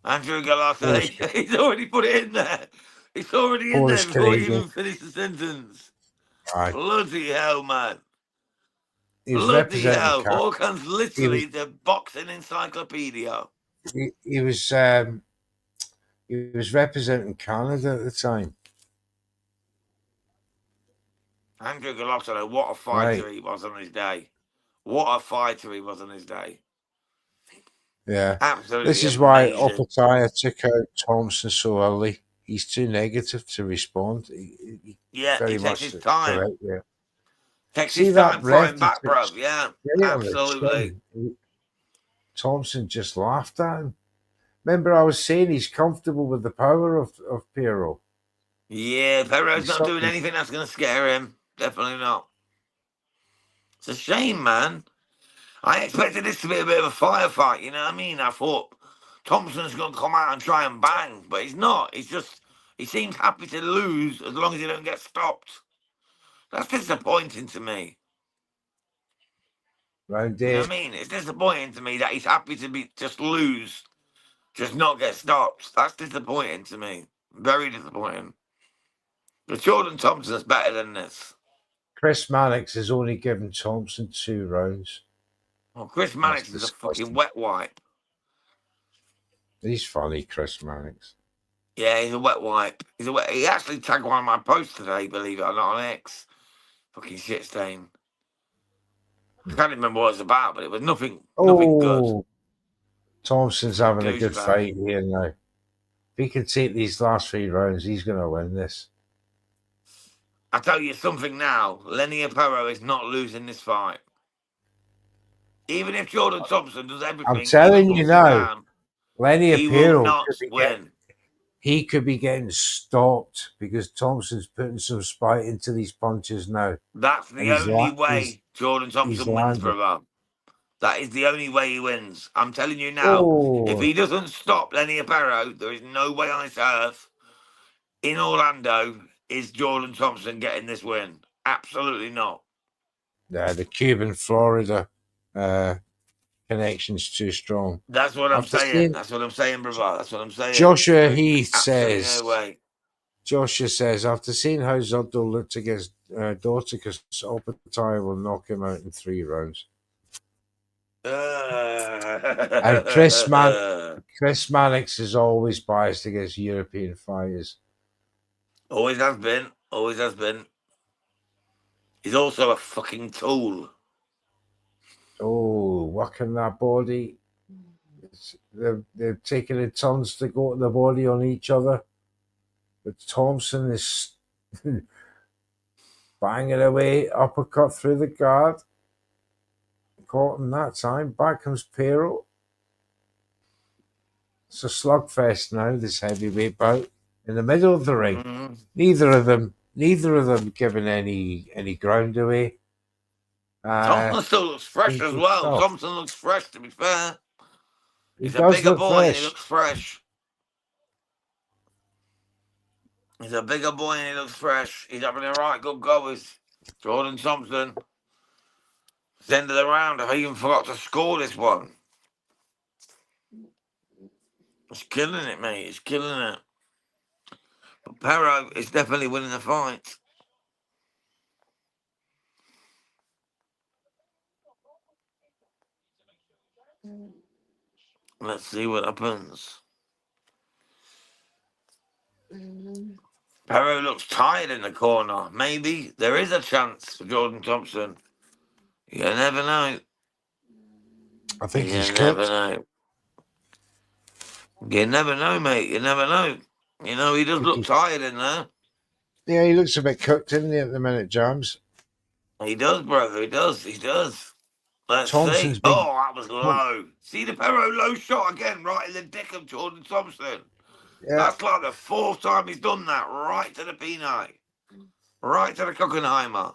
Speaker 3: Andrew Galota, he's already put it in there. It's already in there before he even finished the sentence. Right. Bloody hell, man. Bloody hell. Hawkan's literally the boxing encyclopedia.
Speaker 4: He was representing Canada at the time.
Speaker 3: Andrew Galota, what a fighter he was on his day. What a fighter he was on his day.
Speaker 4: Yeah.
Speaker 3: Absolutely
Speaker 4: this is
Speaker 3: amazing.
Speaker 4: Why Opataya took out Thompson so early. He's too negative to respond. He
Speaker 3: takes his time.
Speaker 4: Correct, yeah.
Speaker 3: Takes his time fighting back, bro. Yeah, absolutely.
Speaker 4: Thompson just laughed at him. Remember, I was saying he's comfortable with the power of Pero.
Speaker 3: Yeah, Pero's
Speaker 4: He's
Speaker 3: not doing
Speaker 4: something.
Speaker 3: anything that's going to scare him. Definitely not. It's a shame, man. I expected this to be a bit of a firefight, you know what I mean? I thought Thompson's going to come out and try and bang, but he's not. He's just, he seems happy to lose as long as he don't get stopped. That's disappointing to me.
Speaker 4: Round
Speaker 3: You know
Speaker 4: eight.
Speaker 3: what I mean? It's disappointing to me that he's happy to be just lose, just not get stopped. That's disappointing to me. Very disappointing. But Jordan Thompson's better than this.
Speaker 4: Chris Mannix has only given Thompson 2 rounds.
Speaker 3: Well, Chris
Speaker 4: That's
Speaker 3: Mannix is a
Speaker 4: disgusting.
Speaker 3: fucking wet wipe.
Speaker 4: He's funny, Chris Mannix.
Speaker 3: Yeah, he's a wet wipe. He actually tagged one of my posts today, believe it or not, on X. Fucking shit stain. I can't remember what it was about, but it was nothing good.
Speaker 4: Oh, Thompson's having a good
Speaker 3: Douchebag.
Speaker 4: fight here now. If he can take these last 3 rounds, he's going to win this.
Speaker 3: I tell you something now, Lenier Pero is not losing this fight. Even if Jordan Thompson does everything,
Speaker 4: I'm telling you now,
Speaker 3: down,
Speaker 4: Lenier
Speaker 3: he
Speaker 4: Pero
Speaker 3: will not win.
Speaker 4: he could be getting stopped because Thompson's putting some spite into these punches now.
Speaker 3: That's the only way Jordan Thompson wins, brother. That is the only way he wins. I'm telling you now, if he doesn't stop Lenier Pero, there is no way on this earth in Orlando is Jordan Thompson getting this win. Absolutely not.
Speaker 4: The Cuban-Florida connection's too strong.
Speaker 3: That's what I'm saying. That's what I'm saying, brother. That's what I'm saying.
Speaker 4: Joshua Heath
Speaker 3: Absolutely
Speaker 4: says.
Speaker 3: No way.
Speaker 4: Joshua says, after seeing how Zotto looked against Dorticus, Oppenheimer will knock him out in 3 rounds. And Chris Mannix is always biased against European fighters.
Speaker 3: Always has been. Always has been. He's also a fucking tool.
Speaker 4: Oh, working that body. They're taking in tons to go to the body on each other. But Thompson is banging away, uppercut through the guard. Caught him that time. Back comes Pero. It's a slugfest now, this heavyweight bout. In the middle of the ring.
Speaker 3: Mm-hmm.
Speaker 4: Neither of them giving any ground away.
Speaker 3: Thompson still looks fresh as well. Thompson looks fresh, to be fair. He's a bigger boy and he looks fresh. He's a bigger boy and he looks fresh. He's having a right good go with Jordan Thompson. It's the end of the round. I even forgot to score this one. It's killing it, mate. It's killing it. But Pero is definitely winning the fight. Let's see what happens. Pero looks tired in the corner. Maybe there is a chance for Jordan Thompson. You never know.
Speaker 4: I think he's cooked.
Speaker 3: You never know. You never know, mate. You never know. You know, he does look tired in there.
Speaker 4: Yeah, he looks a bit cooked, doesn't he, at the minute, Jams?
Speaker 3: He does, brother. He does. He does. Let's
Speaker 4: Thompson's
Speaker 3: see. Oh, that was low. See the Pero low shot again, right in the dick of Jordan Thompson. Yeah. That's like the 4th time he's done that, right to the peanut. Right to the Cockenheimer.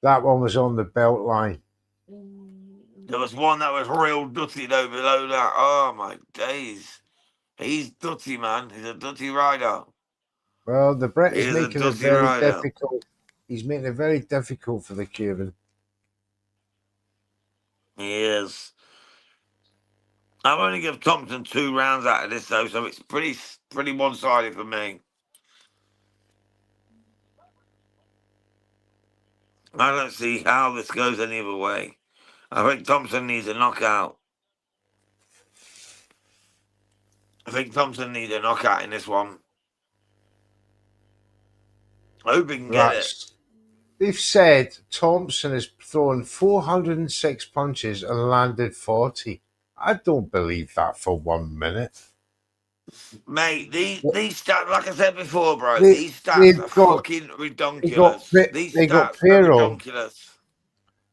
Speaker 4: That one was on the belt line.
Speaker 3: There was one that was real dutty though below that. Oh, my days. He's dutty, man. He's a dutty rider.
Speaker 4: Well, the Bret is making it very difficult. He's making it very difficult for the Cuban.
Speaker 3: He is. I've only given Thompson 2 rounds out of this, though, so it's pretty one-sided for me. I don't see how this goes any other way. I think Thompson needs a knockout. I think Thompson needs a knockout in this one. I hope he can get it.
Speaker 4: They've said Thompson has thrown 406 punches and landed 40. I don't believe that for 1 minute.
Speaker 3: Mate, these stats, like I said before, bro, these stats are fucking redonkulous. These stats are redonkulous.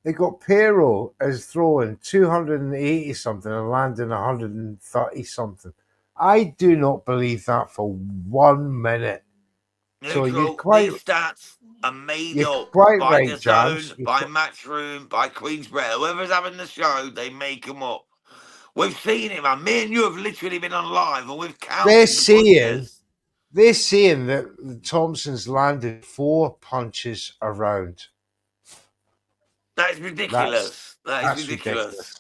Speaker 4: They got Pero as throwing 280 something and landing 130 something. I do not believe that for 1 minute. So
Speaker 3: Neutral, these stats are made
Speaker 4: you're
Speaker 3: up
Speaker 4: quite
Speaker 3: by the
Speaker 4: right, Jams.
Speaker 3: Zone, by Matchroom, by Queensborough. Whoever's having the show, they make them up. We've seen it, man. Me and you have literally been on live, and we've
Speaker 4: They're
Speaker 3: counted the
Speaker 4: saying
Speaker 3: punches.
Speaker 4: that Thompson's landed 4 punches around.
Speaker 3: That is ridiculous. That is
Speaker 4: That's
Speaker 3: ridiculous.
Speaker 4: ridiculous.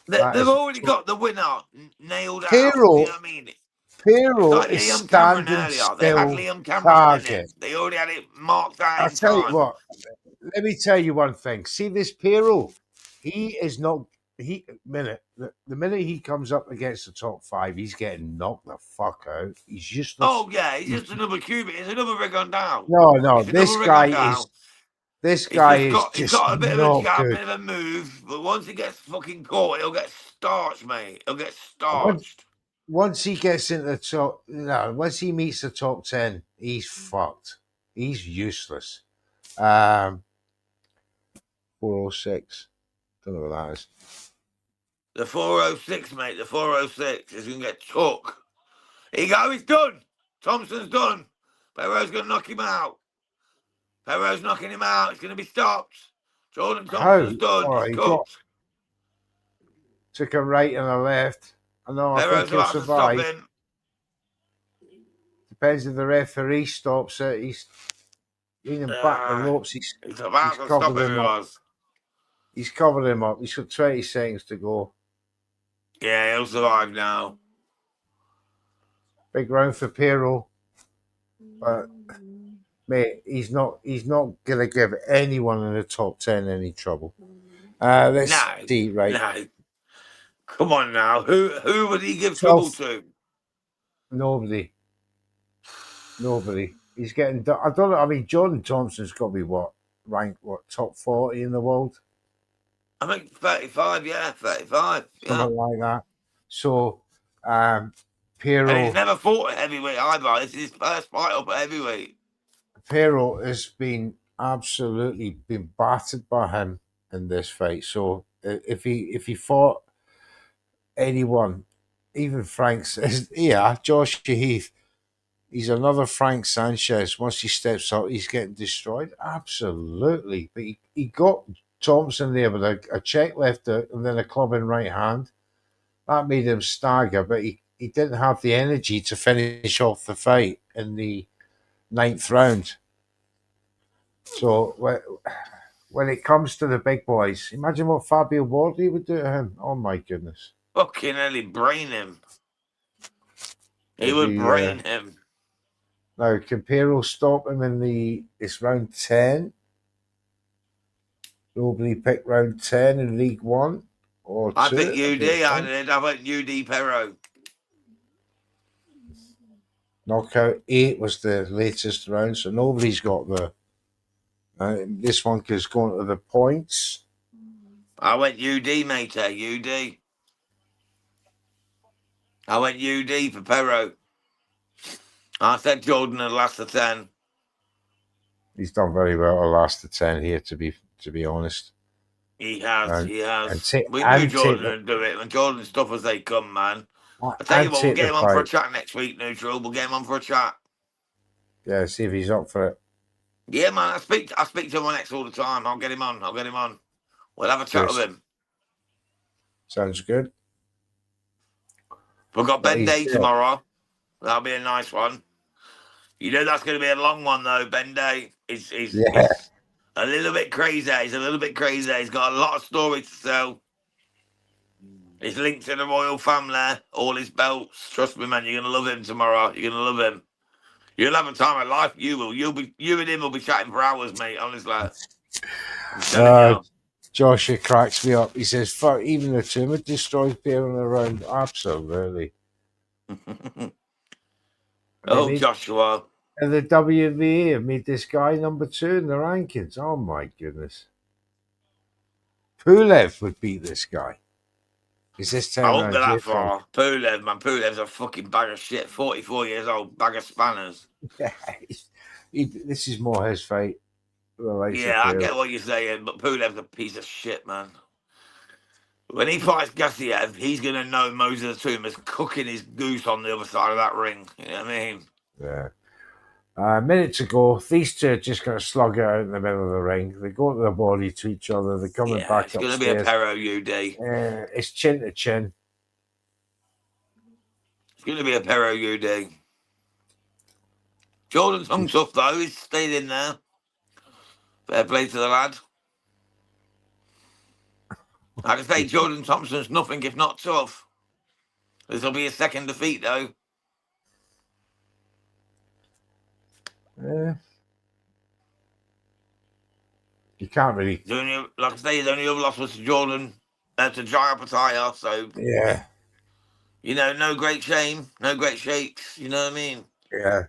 Speaker 4: That
Speaker 3: They've
Speaker 4: is
Speaker 3: already got the winner nailed out. You know
Speaker 4: Pero.
Speaker 3: what I mean? It's
Speaker 4: Pero
Speaker 3: like
Speaker 4: is
Speaker 3: Liam Cameron
Speaker 4: standing
Speaker 3: earlier. They had
Speaker 4: still.
Speaker 3: Liam Cameron, didn't
Speaker 4: Target.
Speaker 3: it? They already had it marked out
Speaker 4: I'll
Speaker 3: in
Speaker 4: tell you
Speaker 3: time.
Speaker 4: what. Let me tell you one thing. See this Pero, he is not. The minute he comes up against the top 5, he's getting knocked the fuck out. He's useless.
Speaker 3: Oh yeah, he's just another Cuban. He's another rig on down.
Speaker 4: No.
Speaker 3: He's another rig on down.
Speaker 4: This
Speaker 3: He's
Speaker 4: guy is
Speaker 3: he's
Speaker 4: just
Speaker 3: got a bit of a
Speaker 4: not
Speaker 3: jab,
Speaker 4: good.
Speaker 3: bit of a move, but once he gets fucking caught, he'll get starched, mate. He'll get
Speaker 4: Once,
Speaker 3: starched.
Speaker 4: once he gets into the top, once he meets the top 10, he's fucked. He's useless. 406. Don't know what that is.
Speaker 3: The 406, mate. The 406 is going to get took. Here you go. He's done. Thompson's done. Pero's going to knock him out. Pero's knocking him out. It's going to be stopped. Jordan Thompson's done.
Speaker 4: Oh,
Speaker 3: He's cooked.
Speaker 4: Took a right and a left. I know. I
Speaker 3: Pero's
Speaker 4: think he'll
Speaker 3: about to stop
Speaker 4: survive.
Speaker 3: him.
Speaker 4: Depends if the referee stops it. He's leaning back the ropes.
Speaker 3: He's about to stop him. He was.
Speaker 4: He's covered him up. He's got 20 seconds to go.
Speaker 3: Yeah, he'll survive now.
Speaker 4: Big round for Pero. But mate, he's not gonna give anyone in the top 10 any trouble. Let's see, right?
Speaker 3: No. Come on now. Who would he give trouble to?
Speaker 4: Nobody. He's getting. I don't know. I mean, Jordan Thompson's got to be ranked top 40 in the world.
Speaker 3: I think 35. Yeah, 35. Yeah.
Speaker 4: Something like that. So, Pero.
Speaker 3: And he's never fought at heavyweight either. This is his first fight up at heavyweight.
Speaker 4: Pero has been absolutely battered by him in this fight. So if he fought anyone, even Frank's, Josh Heath, he's another Frank Sanchez. Once he steps up, he's getting destroyed. Absolutely. But he got Thompson there with a check left out and then a club in right hand. That made him stagger, but he didn't have the energy to finish off the fight in the 9th round. So when it comes to the big boys, imagine what Fabio Wardley would do to him. Oh my goodness.
Speaker 3: Fucking hell, he'd brain him. He would brain him.
Speaker 4: Now, can Pero stop him in it's round 10? Nobody picked round 10 in League 1 or 2?
Speaker 3: I think UD. I went UD Pero.
Speaker 4: Knockout 8 was the latest round, so nobody's got the. This one is going to the points.
Speaker 3: I went UD, mate. UD. I went UD for Pero. I said Jordan had last to 10.
Speaker 4: He's done very well to last to 10 here, to be honest.
Speaker 3: He has. We
Speaker 4: and
Speaker 3: knew Jordan would do it. When Jordan's tough as they come, man. I tell you what, we'll get him on for a chat next week, Neutral. We'll get him on for a chat.
Speaker 4: Yeah, see if he's up for it.
Speaker 3: Yeah, man. I speak to him on X all the time. I'll get him on. We'll have a chat with him.
Speaker 4: Sounds good.
Speaker 3: We've got Ben Day tomorrow. That'll be a nice one. You know that's going to be a long one, though. Ben Day is a little bit crazy. He's a little bit crazy. He's got a lot of stories to tell. He's linked to the royal family, all his belts. Trust me, man, you're going to love him tomorrow. You're going to love him. You'll have a time of life. You will. You and him will be chatting for hours, mate, honestly.
Speaker 4: Josh, it cracks me up. He says, fuck, even the tumor destroys Pero in a round. Absolutely.
Speaker 3: Joshua.
Speaker 4: And the WBA have made this guy number 2 in the rankings. Oh, my goodness. Pulev would beat this guy. Is this 10
Speaker 3: I won't go that far. Pulev, man. Pulev's a fucking bag of shit. 44 years old, bag of spanners.
Speaker 4: This is more his fight.
Speaker 3: Yeah, I get what you're saying, but Pulev's a piece of shit, man. When he fights Gassiev, he's going to know Moses Atuma's cooking his goose on the other side of that ring. You know what I mean?
Speaker 4: Yeah. A minute to go. These two are just going to slug it out in the middle of the ring. They go to the body to each other. They're coming
Speaker 3: Yeah,
Speaker 4: back
Speaker 3: it's going to be a
Speaker 4: upstairs.
Speaker 3: Pero UD.
Speaker 4: It's chin to chin.
Speaker 3: It's going to be a Pero UD. Jordan's hung tough, though. He's stayed in there. Fair play to the lad. Like I say, Jordan Thompson's nothing if not tough. This will be his second defeat, though.
Speaker 4: You can't really.
Speaker 3: Like I say, his only other loss was to Jordan, to Jaya Pataya. So,
Speaker 4: Yeah.
Speaker 3: you know, no great shame, no great shakes. You know what I mean?
Speaker 4: Yeah.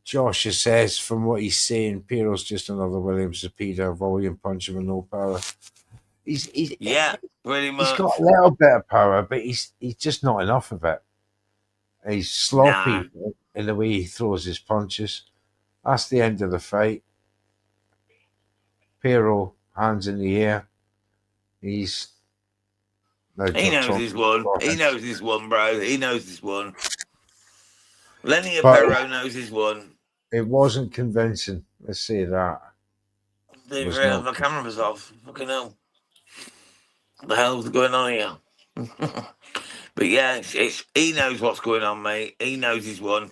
Speaker 4: Josh says, from what he's saying, Pero's just another William Zepeda, volume puncher with no power. He's
Speaker 3: pretty much.
Speaker 4: He's got a little bit of power, but he's just not enough of it. He's sloppy in the way he throws his punches. That's the end of the fight. Pero, hands in the air.
Speaker 3: He knows he's won. He knows he's won, bro. He knows he's won. Lenier Pero knows he's won.
Speaker 4: It wasn't convincing. Let's say that.
Speaker 3: The camera was off. Fucking hell. What the hell's going on here? But yeah, he knows what's going on, mate. He knows he's won.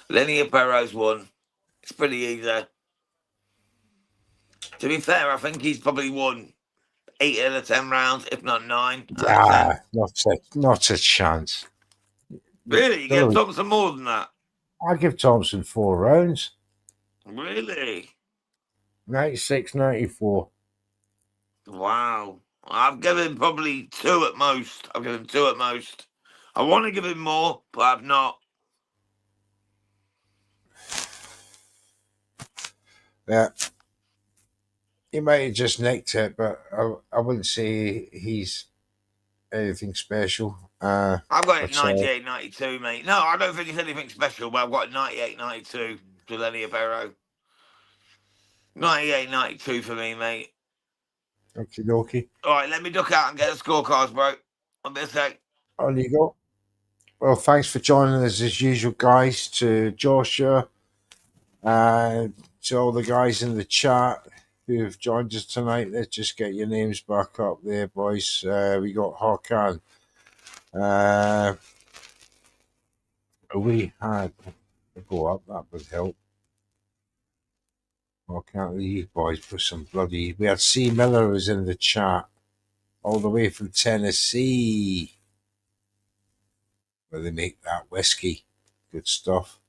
Speaker 3: Lenier Pero's won. It's pretty easy. To be fair, I think he's probably won 8 out of 10 rounds, if not 9.
Speaker 4: Not a chance.
Speaker 3: Really? You give Thompson more than that?
Speaker 4: I give Thompson 4 rounds.
Speaker 3: Really?
Speaker 4: 96, 94.
Speaker 3: Wow. I've given him probably 2 at most. I want to give him more, but I've not.
Speaker 4: Yeah. He might have just nicked it, but I wouldn't say he's anything special.
Speaker 3: I've got it 98, 92, mate. No, I don't think it's anything special, but I've got 98, 92 to Lenier Pero. 98, 92 for me, mate.
Speaker 4: Okie dokie.
Speaker 3: All right, let me duck out and get the scorecards, bro. I'll be a sec.
Speaker 4: On you go. Well, thanks for joining us as usual, guys. To Joshua, to all the guys in the chat who have joined us tonight. Let's just get your names back up there, boys. We got Hakan. We had go up. That would help. Hakan, you boys put some bloody. We had C. Miller was in the chat, all the way from Tennessee, where they make that whiskey. Good stuff.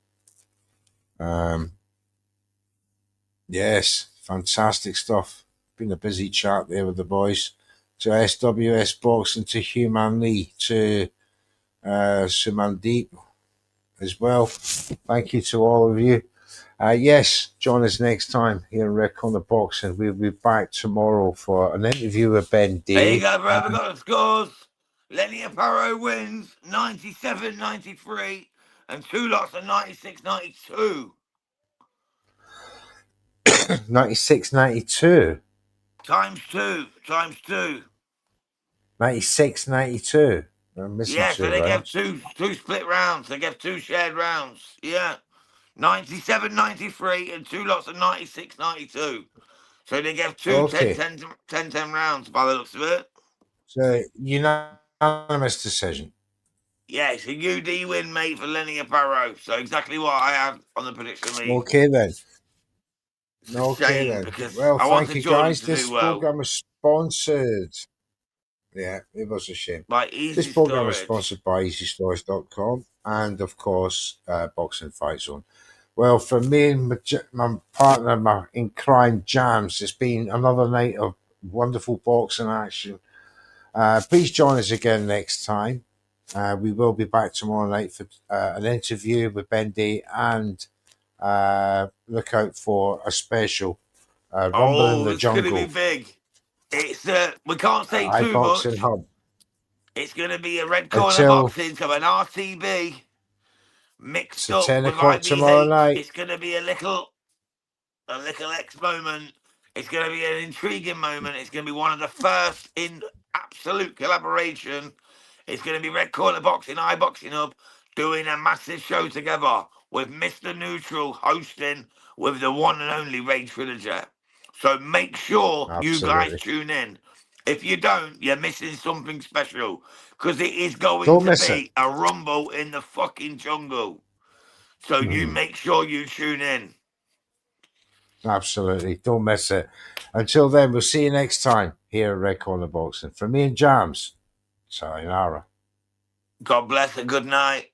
Speaker 4: Yes, fantastic stuff. Been a busy chat there with the boys. To SWS Boxing, to Human Lee, to Sumandeep as well. Thank you to all of you. Yes, join us next time here in CornerBoxing. We'll be back tomorrow for an interview with Ben D.
Speaker 3: There you go, bro. We've got the scores. Lenier Pero wins 97-93 and 2 lots of 96-92.
Speaker 4: 96-92.
Speaker 3: Times two.
Speaker 4: 96-92.
Speaker 3: Yeah, so they gave two split rounds. They gave 2 shared rounds. Yeah. 97-93 and 2 lots of 96-92. So they gave 2 10 rounds by the looks of it.
Speaker 4: So, unanimous decision.
Speaker 3: Yeah, it's a UD win, mate, for Lenier Pero. So exactly what I had on the prediction league.
Speaker 4: Okay, then.
Speaker 3: Well,
Speaker 4: thank you, guys. This program is sponsored. Yeah, it was a shame. This program is sponsored by EasyStorage.com and, of course, Boxing Fight Zone. Well, for me and my partner in crime, Jams, it's been another night of wonderful boxing action. Please join us again next time. We will be back tomorrow night for an interview with Ben D, and look out for a special Rumble in the Jungle.
Speaker 3: It's going to be big. It's we can't say too much.
Speaker 4: Hub.
Speaker 3: It's going to be a red corner boxing, so an RTB mixed up
Speaker 4: 10
Speaker 3: with
Speaker 4: o'clock
Speaker 3: IBH.
Speaker 4: Tomorrow night.
Speaker 3: It's going to be a little X moment It's going to be an intriguing moment. It's going to be one of the first in absolute collaboration. It's going to be Red Corner Boxing, iBoxing Hub, doing a massive show together with Mr. Neutral hosting with the one and only Rage Villager. So make sure you guys
Speaker 4: Absolutely.
Speaker 3: tune in. If you don't, you're missing something special because it is going
Speaker 4: Don't
Speaker 3: to
Speaker 4: miss it.
Speaker 3: be a rumble in the fucking jungle. So you make sure you tune in.
Speaker 4: Absolutely. Don't miss it. Until then, we'll see you next time here at Red Corner Boxing. From me and Jams, sayonara.
Speaker 3: God bless and good night.